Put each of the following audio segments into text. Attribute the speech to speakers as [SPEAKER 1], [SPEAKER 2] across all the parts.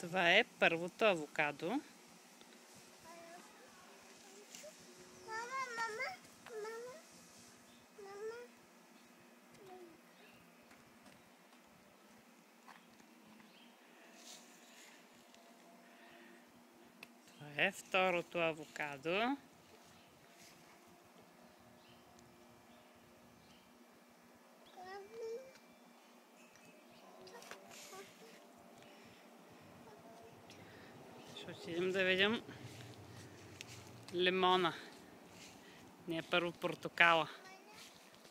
[SPEAKER 1] Това е първото авокадо. Това е второто авокадо. Ще отидем да видим лимона. Не, първо портокала.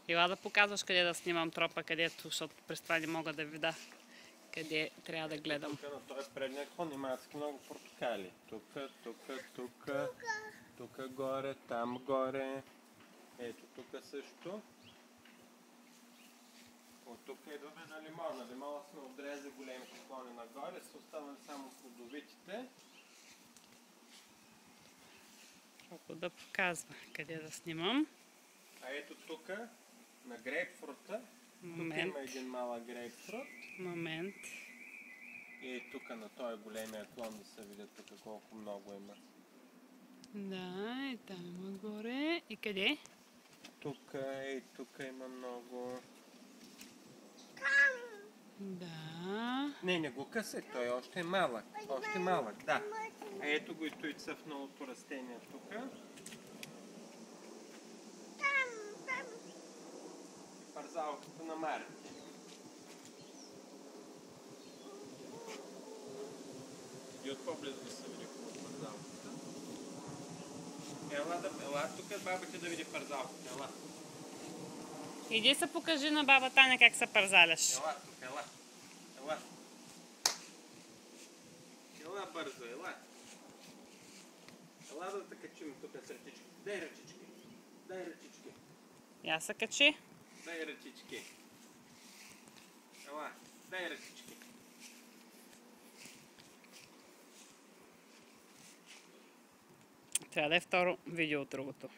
[SPEAKER 1] Ела да показваш къде да снимам тропа, където, защото през това не мога да видя къде трябва да гледам.
[SPEAKER 2] Тук на този предния клон има много портокали. Тук горе, там горе. Ето тук също. От тук идваме на лимона. Лимона сме отрезали големите клони нагоре, са останали само плодовитите.
[SPEAKER 1] Колко да показва къде да снимам.
[SPEAKER 2] А ето тук на грейпфрута.
[SPEAKER 1] Момент.
[SPEAKER 2] Тук има един малък грейпфрут.
[SPEAKER 1] Момент.
[SPEAKER 2] И тук на този големия клон да се видят тук колко много има.
[SPEAKER 1] Да, и там има горе. И къде?
[SPEAKER 2] Тук и тук има много.
[SPEAKER 1] Да.
[SPEAKER 2] Не го късай, той още е малък. Още малък, да. А ето го и той цъфналото растение тук. Парзалката на Марти. И от по-близо да се види от парзалката. Ела тук бабата да види парзалката, ела.
[SPEAKER 1] Иди се покажи на баба Таня как се парзаляш.
[SPEAKER 2] Ела тук, ела. Ела. Ела бързо, ела. Ела да те качим тук с ръчички. Дай ръчички. Дай ръчички.
[SPEAKER 1] Я се качи.
[SPEAKER 2] Дай ръчички. Ела, дай ръчички.
[SPEAKER 1] Трябва да е второ видео от другото.